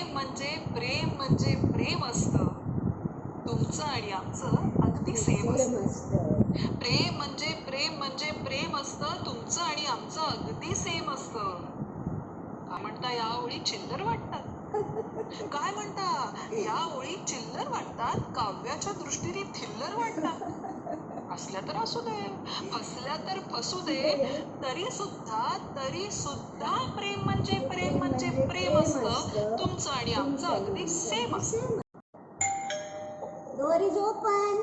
प्रेम म्हणजे प्रेम असतं. तुमचं आणि आमचं अगदी सेम असतं. प्रेम म्हणजे प्रेम असतं. तुमचं आणि आमचं अगदी सेम असतं. काय म्हणता या ओळी चिल्लर वाटतात? काय म्हणता या ओळी चिल्लर वाटतात? काव्याच्या दृष्टीने थिल्लर वाटतात. असल्या तर असू दे, फसल्या तर फसू दे, तरी सुद्धा प्रेम म्हणजे प्रेम असतं. तुमचं आणि आमचं अगदी सेम असतं. Door is open.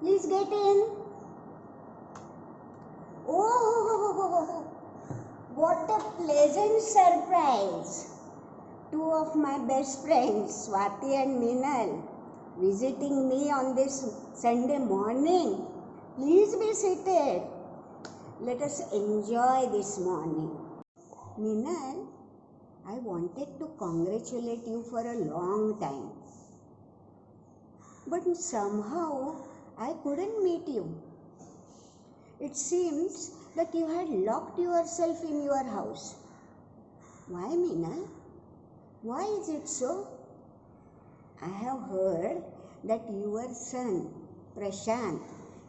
Please get in. Oh, what a pleasant surprise. Two of my best friends, Swati and Minal, visiting me on this Sunday morning. Please be seated. Let us enjoy this morning. Minal, I wanted to congratulate you for a long time. But somehow I couldn't meet you. It seems that you had locked yourself in your house. Why, Minal? Why is it so? I have heard that your son, Prashant,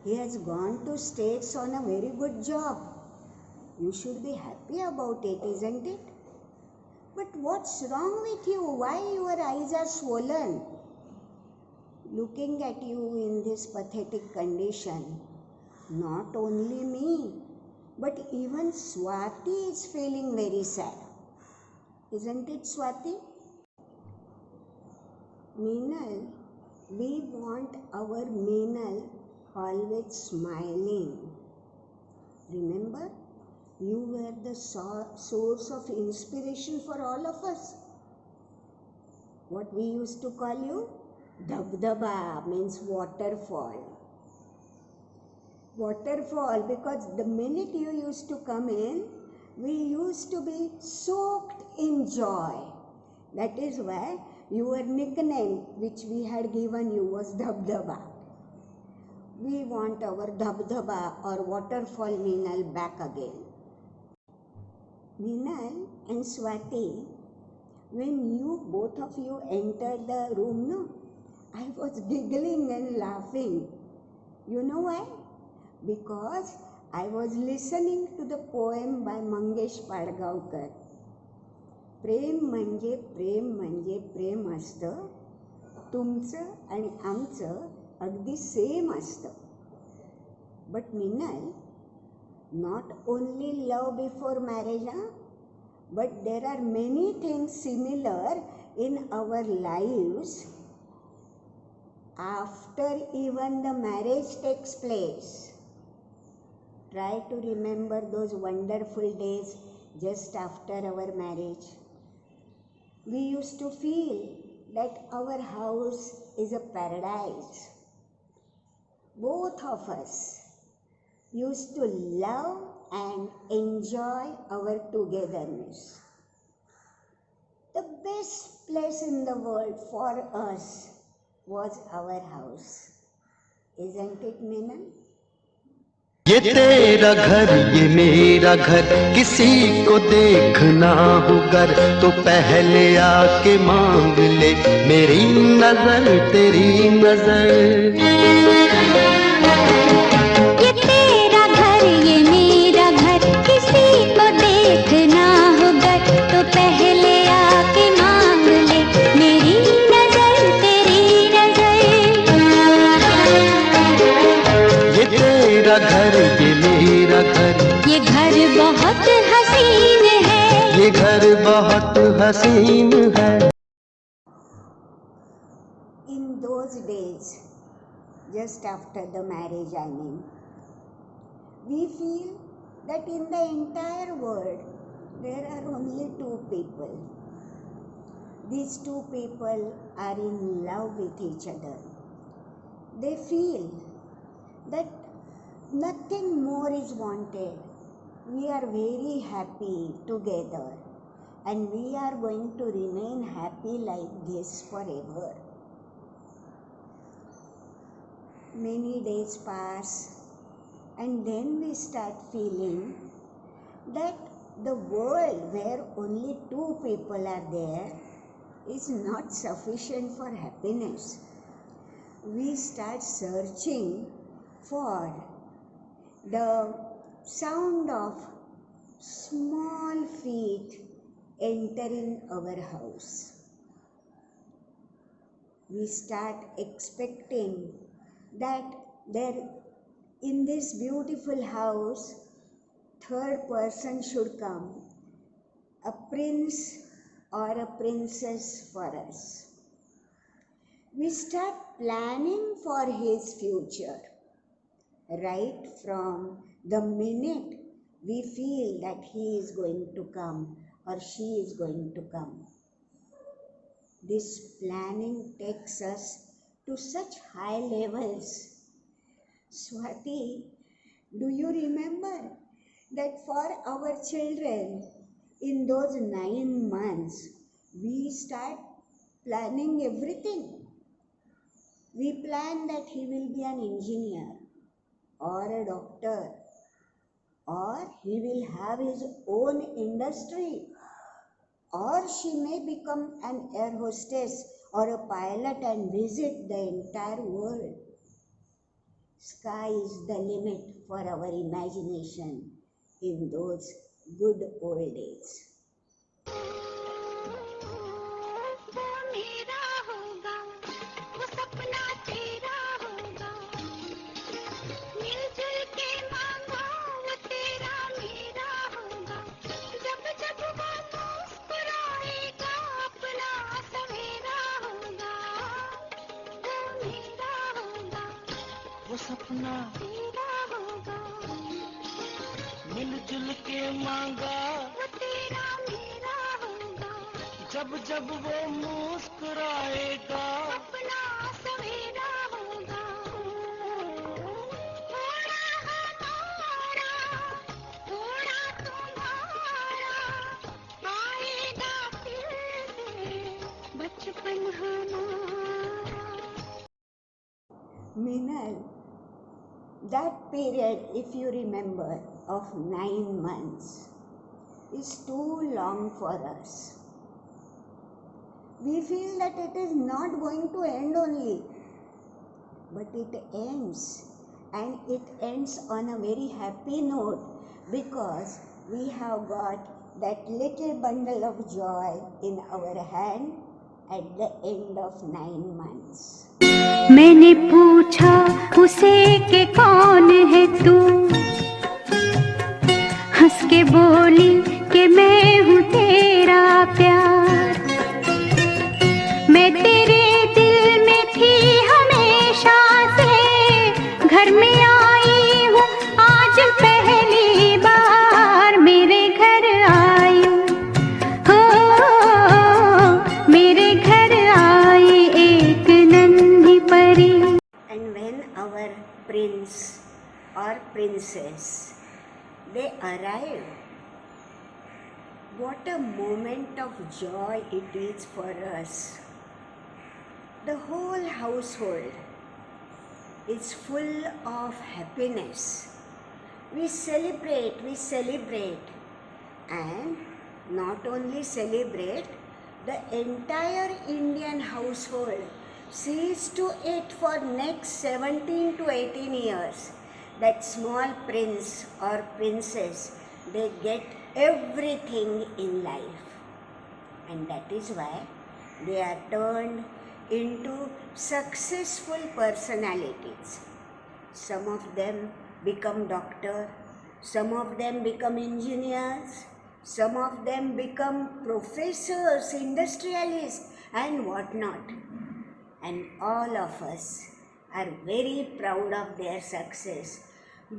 he has gone to States on a very good job. You should be happy about it, isn't it? But what's wrong with you? Why your eyes are swollen? Looking at you in this pathetic condition, not only me, but even Swati is feeling very sad. Isn't it, Swati? Minal, we want our Minal always smiling. Remember, you were the source of inspiration for all of us. What we used to call you? Dabdaba means waterfall. Waterfall, because the minute you used to come in, we used to be soaked in joy. That is why your nickname, which we had given you, was Dabdaba. We want our Dabdaba or waterfall Minal back again. Minal and Swati, when you both of you entered the room, no, I was giggling and laughing. You know why? Because I was listening to the poem by Mangesh Padgaonkar. प्रेम म्हणजे प्रेम असतं. तुमचं आणि आमचं अगदी same असतं. But Minal, not only love before marriage, but there are many things similar in our lives after even the marriage takes place. Try to remember those wonderful days just after our marriage. We used to feel that our house is a paradise. Both of us used to love and enjoy our togetherness. The best place in the world for us was our house. Isn't it, Minal? ये तेरा घर ये मेरा घर, किसी को देखना हो गर तो पहले आके मांग ले मेरी नजर तेरी नजर। ये तेरा घर ये मेरा घर, किसी को देखना हो गर तो पहले आके मांग ले मेरी नजर तेरी नजर। ये तेरा घर ये मेरा घर, ये घर बहुत हसीन है, ये घर बहुत हसीन है। In those days, just after the marriage, we feel that in the entire world there are only two people. These two people are in love with each other. They feel that nothing more is wanted. We are very happy together and we are going to remain happy like this forever. Many days pass and then we start feeling that the world where only two people are there is not sufficient for happiness. We start searching for the sound of small feet entering our house. We start expecting that there in this beautiful house, third person should come, a prince or a princess for us. We start planning for his future right from the minute we feel that he is going to come or she is going to come. This planning takes us to such high levels. Swati, do you remember that for our children in those 9 months, we start planning everything? We plan that he will be an engineer or a doctor, or he will have his own industry, or she may become an air hostess or a pilot and visit the entire world. Sky is the limit for our imagination in those good old days. वो सपना मिलजुल के मांगा वो तेरा मेरा होगा जब जब वो मुस्कुराएगा अपना सवेरा होगा थोड़ा हमारा थोड़ा तुम्हारा आएगा फिर से बचपन हमारा. Minal, that period, if you remember, of 9 months is too long for us. We feel that it is not going to end only, but it ends, and it ends on a very happy note because we have got that little bundle of joy in our hand at the end of 9 months. मैंने पूछा उसे कि कौन है तू, हंस के बोली कि मैं हूँ तेरा प्यार. मैं तेरे दिल में थी हमेशा से, घर में आई हूँ आज पहली बार. मेरे घर आई हो, मेरे घर आई एक नन्ही परी. And when our prince or princess, they arrive, what a moment of joy it is for us. The whole household is full of happiness. We celebrate, and not only celebrate, the entire Indian household sees to it for next 17 to 18 years that small prince or princess, they get everything in life, and that is why they are turned into successful personalities. Some of them become doctor, some of them become engineers, some of them become professors, industrialists and whatnot. And all of us are very proud of their success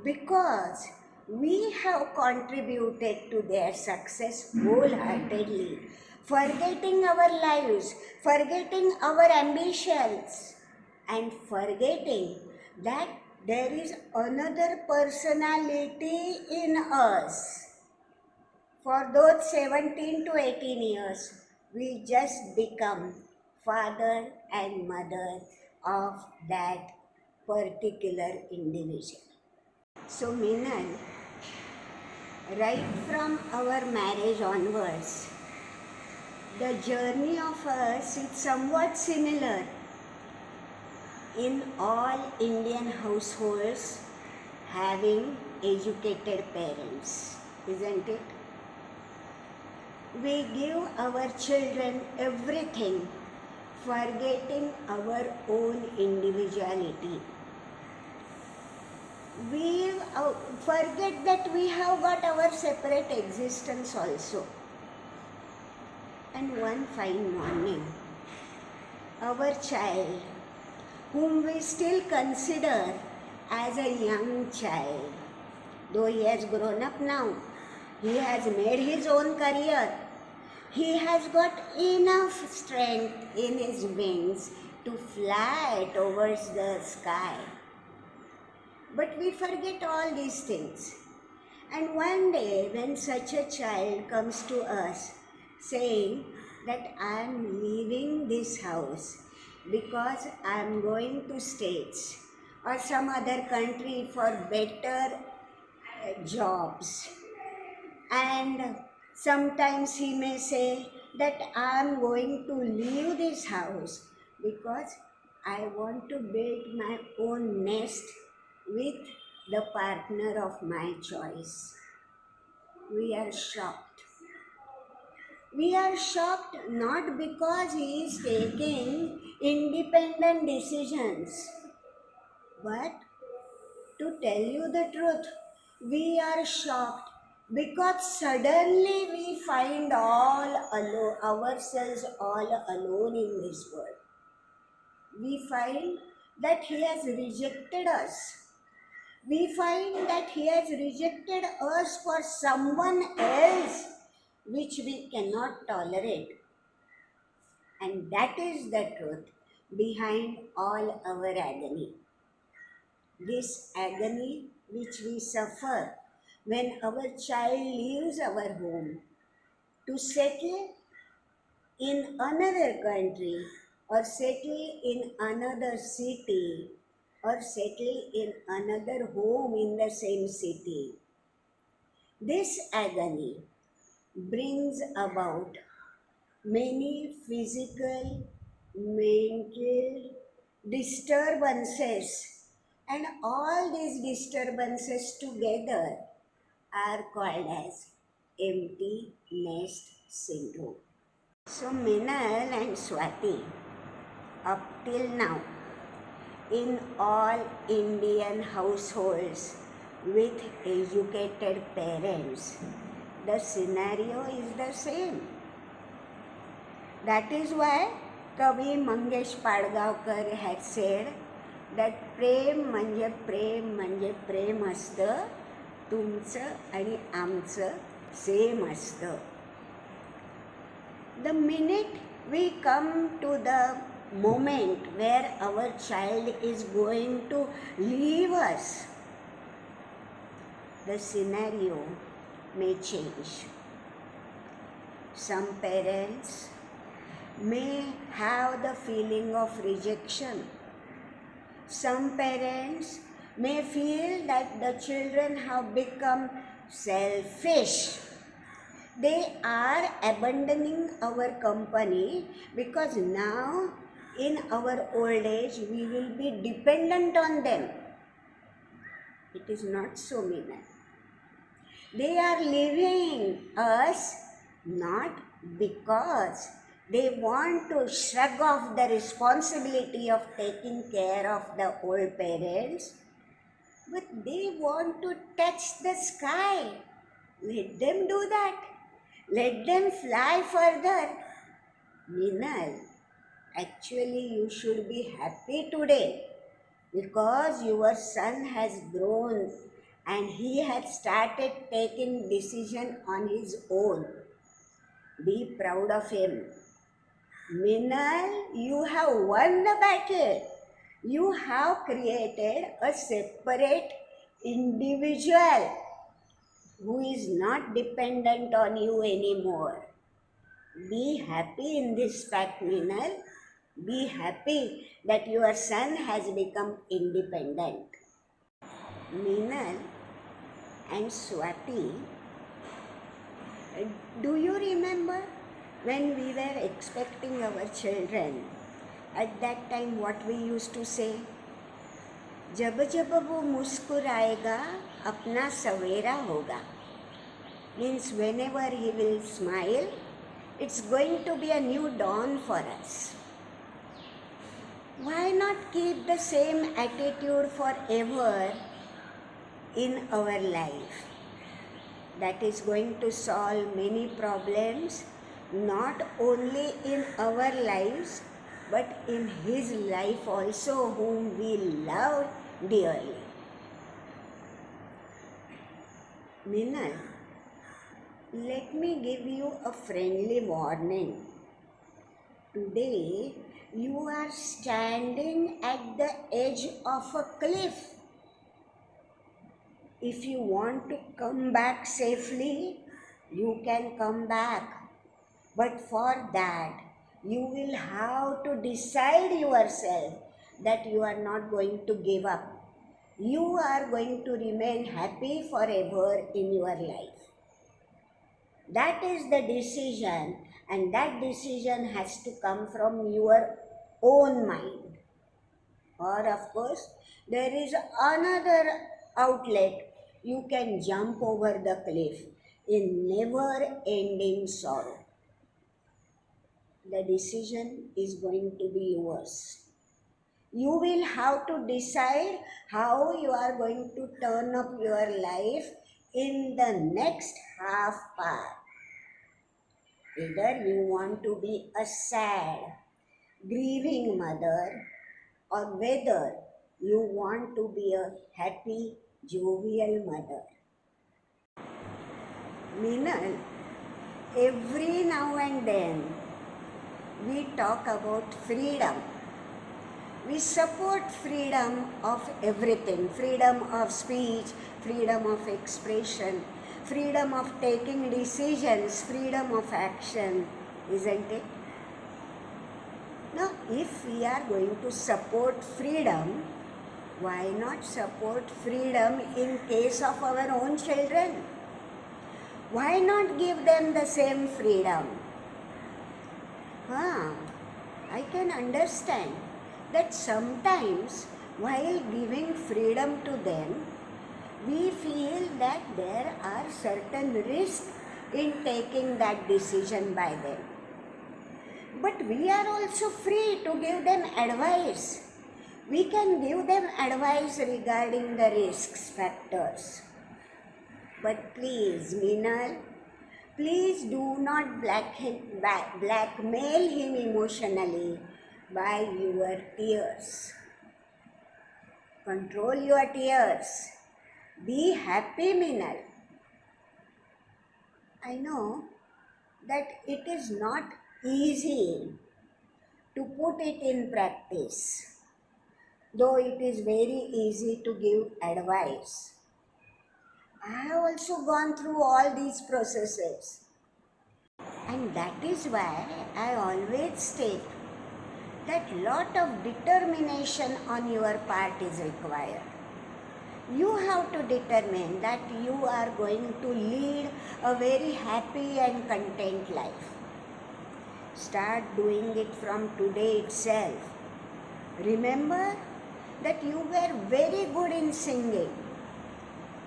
because we have contributed to their success wholeheartedly, forgetting our lives, forgetting our ambitions, and forgetting that there is another personality in us. For those 17 to 18 years, we just become father and mother of that particular individual. So Minal, right from our marriage onwards, the journey of us is somewhat similar in all Indian households having educated parents, isn't it? We give our children everything, forgetting our own individuality. We forget that we have got our separate existence also. And one fine morning, our child, whom we still consider as a young child, though he has grown up now, he has made his own career, he has got enough strength in his wings to fly towards the sky. But we forget all these things. And one day when such a child comes to us saying that I am leaving this house because I am going to States or some other country for better jobs, and sometimes he may say that I am going to leave this house because I want to build my own nest with the partner of my choice. We are shocked. We are shocked not because he is taking independent decisions, but to tell you the truth, we are shocked because suddenly we find ourselves all alone in this world. We find that he has rejected us. We find that he has rejected us for someone else which we cannot tolerate. And that is the truth behind all our agony. This agony which we suffer when our child leaves our home to settle in another country or settle in another city or settle in another home in the same city. This agony brings about many physical, mental disturbances, and all these disturbances together are called as empty nest syndrome. So Minal and Swati, up till now, in all Indian households with educated parents, the scenario is the same. That is why Kavi Mangesh Padgaonkar had said that प्रेम म्हणजे प्रेम असतं, तुमचं आणि आमचं same असतं. The minute we come to the moment where our child is going to leave us, the scenario may change. Some parents may have the feeling of rejection. Some parents may feel that the children have become selfish. They are abandoning our company because now in our old age we will be dependent on them. It is not so, Meena. They are leaving us not because they want to shrug off the responsibility of taking care of the old parents, but they want to touch the sky. Let them do that. Let them fly further. Minal, actually you should be happy today because your son has grown and he has started taking decision on his own. Be proud of him. Minal, you have won the battle. You have created a separate individual who is not dependent on you anymore. Be happy in this fact, Minal. Be happy that your son has become independent. Minal and Swati, do you remember When we were expecting our children, at that time what we used to say, जब जब वो मुस्कुराएगा अपना सवेरा होगा. Means whenever he will smile, it's going to be a new dawn for us. Why not keep the same attitude forever in our life? That is going to solve many problems, not only in our lives, but in his life also, whom we love dearly. Minal, let me give you a friendly warning. Today, you are standing at the edge of a cliff. If you want to come back safely, you can come back. But for that, you will have to decide yourself that you are not going to give up. You are going to remain happy forever in your life. That is the decision, and that decision has to come from your own mind. Or of course, there is another outlet. You can jump over the cliff in never-ending sorrow. The decision is going to be yours. You will have to decide how you are going to turn up your life in the next half part. Either you want to be a sad, grieving mother, or whether you want to be a happy, jovial mother. Minal, every now and then we talk about freedom. We support freedom of everything, freedom of speech, freedom of expression, freedom of taking decisions, freedom of action, isn't it? Now, if we are going to support freedom, why not support freedom in case of our own children? Why not give them the same freedom? I can understand that sometimes while giving freedom to them, we feel that there are certain risks in taking that decision by them. But we are also free to give them advice. We can give them advice regarding the risks factors. But please, Minal, please do not blackmail him emotionally by your tears. Control your tears. Be happy, Minal. I know that it is not easy to put it in practice, though it is very easy to give advice. I have also gone through all these processes, and that is why I always state that lot of determination on your part is required. You have to determine that you are going to lead a very happy and content life. Start doing it from today itself. Remember that you were very good in singing.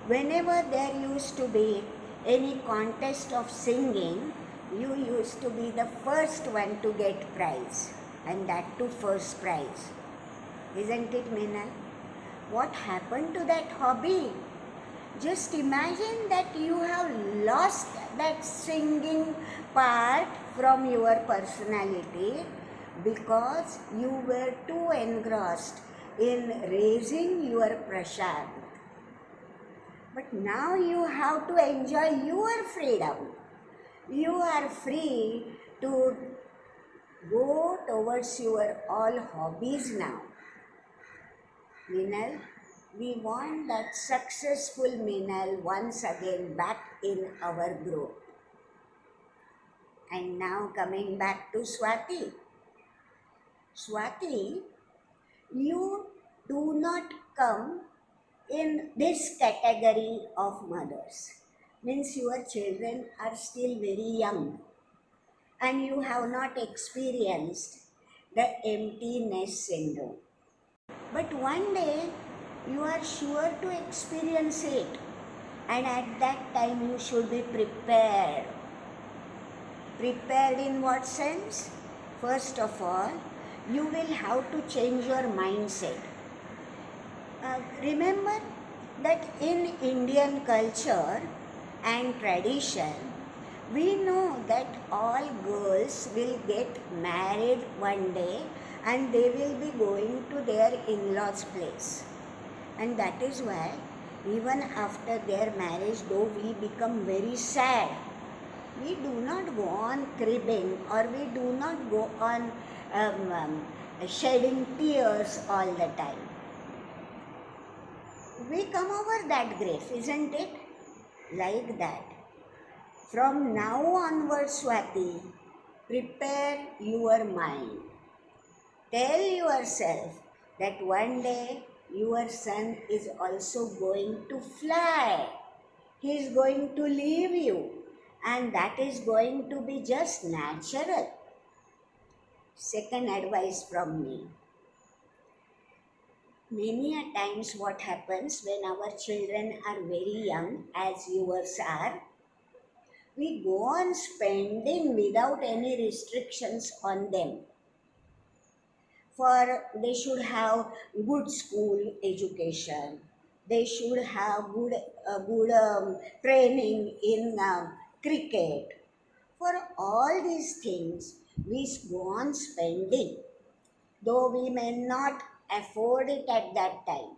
Whenever there used to be any contest of singing, you used to be the first one to get prize, and that too first prize. Isn't it, Minal? What happened to that hobby? Just imagine that you have lost that singing part from your personality because you were too engrossed in raising your prasad. But now you have to enjoy your freedom. You are free to go towards your all hobbies now. Minal, we want that successful Minal once again back in our group. And now coming back to Swati. Swati, you do not come in this category of mothers. Means your children are still very young. and you have not experienced the emptiness syndrome. But one day you are sure to experience it, and at that time you should be prepared. Prepared in what sense? First of all, you will have to change your mindset. Remember that in Indian culture and tradition, we know that all girls will get married one day and they will be going to their in-laws' place. And that is why even after their marriage, though we become very sad, we do not go on cribbing, or we do not go on shedding tears all the time. We come over that grief, isn't it? Like that. From now onwards, Swati, prepare your mind. Tell yourself that one day your son is also going to fly. He is going to leave you, and that is going to be just natural. Second advice from me. Many a times what happens when our children are very young, as yours are, we go on spending without any restrictions on them. For they should have good school education, they should have good training in cricket. For all these things, we go on spending, though we may not afford it at that time.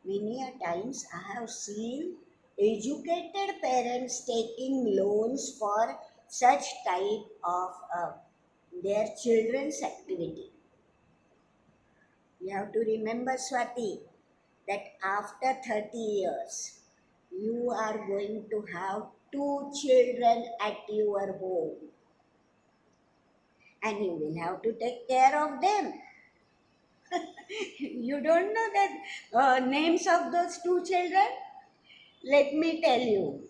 Many a times I have seen educated parents taking loans for such type of their children's activity. You have to remember, Swati, that after 30 years, you are going to have 2 children at your home, and you will have to take care of them. You don't know the names of those 2 children? Let me tell you,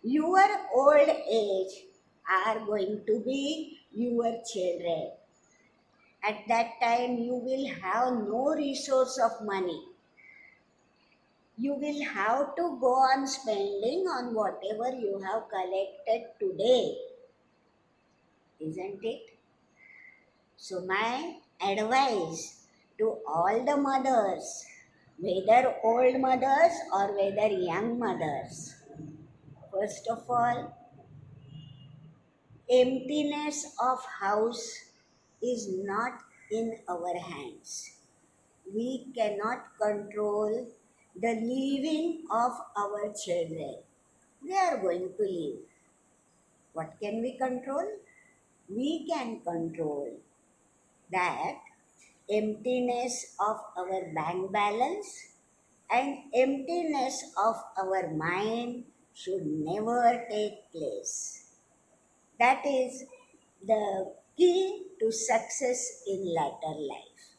your old age are going to be your children. At that time, you will have no resource of money. You will have to go on spending on whatever you have collected today. Isn't it? So my advice to all the mothers, whether old mothers or whether young mothers, first of all, emptiness of house is not in our hands. We cannot control the leaving of our children. They are going to leave. What can we control? We can control that emptiness of our bank balance and emptiness of our mind should never take place. That is the key to success in later life.